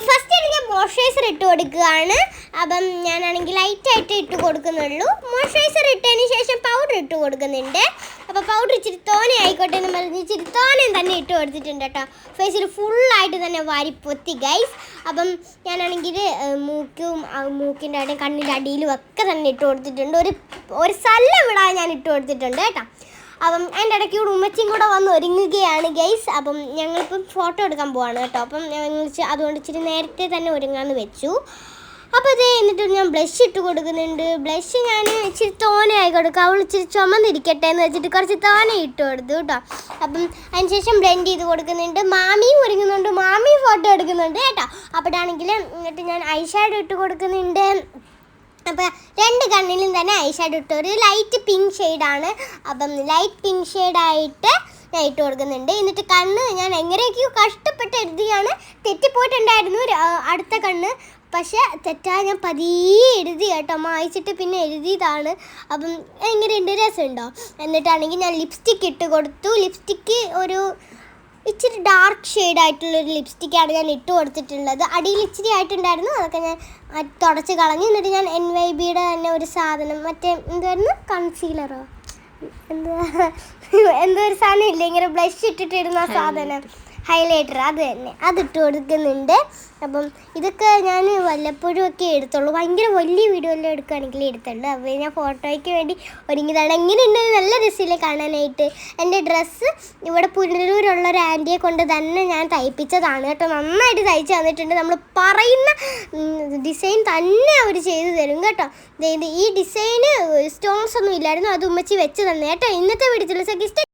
First എനിക്ക് moisturiser ഇട്ട് കൊടുക്കുകയാണ്. അപ്പം ഞാനാണെങ്കിൽ ലൈറ്റായിട്ട് ഇട്ട് കൊടുക്കുന്നുള്ളൂ. മോയ്സ്ചറൈസർ ഇട്ടതിന് ശേഷം പൗഡർ ഇട്ട് കൊടുക്കുന്നുണ്ട്. അപ്പോൾ പൗഡർ ഇച്ചിരി തോനെ ആയിക്കോട്ടെ എന്ന് പറഞ്ഞ് ഇച്ചിരി തോനെയും തന്നെ ഇട്ട് കൊടുത്തിട്ടുണ്ട് കേട്ടോ. ഫേസിൽ ഫുള്ളായിട്ട് തന്നെ വാരി പൊത്തി ഗൈസ്. അപ്പം ഞാനാണെങ്കിൽ മൂക്കിൻ്റെ അവിടെയും കണ്ണിൻ്റെ അടിയിലും ഒക്കെ തന്നെ ഇട്ട് കൊടുത്തിട്ടുണ്ട്. ഒരു സ്ഥലം വിടാൻ ഞാൻ ഇട്ട് കൊടുത്തിട്ടുണ്ട് കേട്ടോ. അപ്പം അതിൻ്റെ ഇടയ്ക്ക് കൂടെ ഉമ്മച്ചിയും കൂടെ വന്ന് ഒരുങ്ങുകയാണ് ഗൈസ്. അപ്പം ഞങ്ങളിപ്പം ഫോട്ടോ എടുക്കാൻ പോവാണ് കേട്ടോ. അപ്പം അതുകൊണ്ട് ഇച്ചിരി നേരത്തെ തന്നെ ഒരുങ്ങാമെന്ന് വെച്ചു. അപ്പോൾ ഇത് എന്നിട്ട് ഞാൻ ബ്ലഷ് ഇട്ട് കൊടുക്കുന്നുണ്ട്. ബ്ലഷ് ഞാൻ ഇച്ചിരി തോനെ ആയി കൊടുക്കും. അവൾ ഇച്ചിരി ചുമന്നിരിക്കട്ടെ എന്ന് വെച്ചിട്ട് കുറച്ച് തോനെ ഇട്ട് കൊടുത്തു കേട്ടോ. അപ്പം അതിന് ശേഷം ബ്ലെൻഡ് ചെയ്ത് കൊടുക്കുന്നുണ്ട്. മാമിയും ഒരുങ്ങുന്നുണ്ട്, മാമിയും ഫോട്ടോ എടുക്കുന്നുണ്ട് കേട്ടോ. അപ്പോഴാണെങ്കിൽ എന്നിട്ട് ഞാൻ ഐ ഷാഡോ ഇട്ട് കൊടുക്കുന്നുണ്ട്. അപ്പോൾ രണ്ട് കണ്ണിലും തന്നെ ഐ ഷാഡോ ഇട്ട് ഒരു ലൈറ്റ് പിങ്ക് ഷെയ്ഡാണ്. അപ്പം ലൈറ്റ് പിങ്ക് ഷെയ്ഡായിട്ട് ഞാൻ ഇട്ട് കൊടുക്കുന്നുണ്ട്. എന്നിട്ട് കണ്ണ് ഞാൻ എങ്ങനെയൊക്കെയോ കഷ്ടപ്പെട്ട് എഴുതിയാണ്. തെറ്റിപ്പോയിട്ടുണ്ടായിരുന്നു അടുത്ത കണ്ണ്. പക്ഷേ തെറ്റാൻ ഞാൻ പതിയെ എഴുതി കേട്ടോ. മായ്ച്ചിട്ട് പിന്നെ എഴുതിയതാണ്. അപ്പം എങ്ങനെയുണ്ട്, രസമുണ്ടോ? എന്നിട്ടാണെങ്കിൽ ഞാൻ ലിപ്സ്റ്റിക്ക് ഇട്ട് കൊടുത്തു. ലിപ്സ്റ്റിക്ക് ഒരു ഇച്ചിരി ഡാർക്ക് ഷെയ്ഡായിട്ടുള്ളൊരു ലിപ്സ്റ്റിക്കാണ് ഞാൻ ഇട്ട് കൊടുത്തിട്ടുള്ളത്. അടിയിൽ ഇച്ചിരി ആയിട്ടുണ്ടായിരുന്നു, അതൊക്കെ ഞാൻ തുടച്ച് കളഞ്ഞു. എന്നിട്ട് ഞാൻ NYBയുടെ തന്നെ ഒരു സാധനം, മറ്റേ എന്തായിരുന്നു, കൺസീലറോ എന്തോ ഒരു സാധനം ഇല്ലേ ഇങ്ങനെ ബ്ലഷ് ഇട്ടിട്ടിരുന്ന ആ സാധനം, ഹൈലൈറ്റർ, അത് തന്നെ അതിട്ട് കൊടുക്കുന്നുണ്ട്. അപ്പം ഇതൊക്കെ ഞാൻ വല്ലപ്പോഴും ഒക്കെ എടുത്തുള്ളൂ. ഭയങ്കര വലിയ വീഡിയോ എല്ലാം എടുക്കുകയാണെങ്കിൽ എടുത്തുള്ളൂ. അപ്പോൾ ഞാൻ ഫോട്ടോയ്ക്ക് വേണ്ടി ഒരുങ്ങിയതാണ്. എങ്ങനെയുണ്ട്, നല്ല രസമില്ലേ കാണാനായിട്ട്. എൻ്റെ ഡ്രസ്സ് ഇവിടെ പുനലൂരുള്ളൊരു ആൻറ്റിയെ കൊണ്ട് തന്നെ ഞാൻ തയ്പ്പിച്ചതാണ് കേട്ടോ. നന്നായിട്ട് തയ്ച്ച് തന്നിട്ടുണ്ട്. നമ്മൾ പറയുന്ന ഡിസൈൻ തന്നെ അവർ ചെയ്ത് തരും കേട്ടോ. ഈ ഡിസൈന് സ്റ്റോൺസ് ഒന്നും ഇല്ലായിരുന്നു, അത് ഉമ്മച്ചി വെച്ച് തന്നെ കേട്ടോ. ഇന്നത്തെ വീഡിയോയിൽ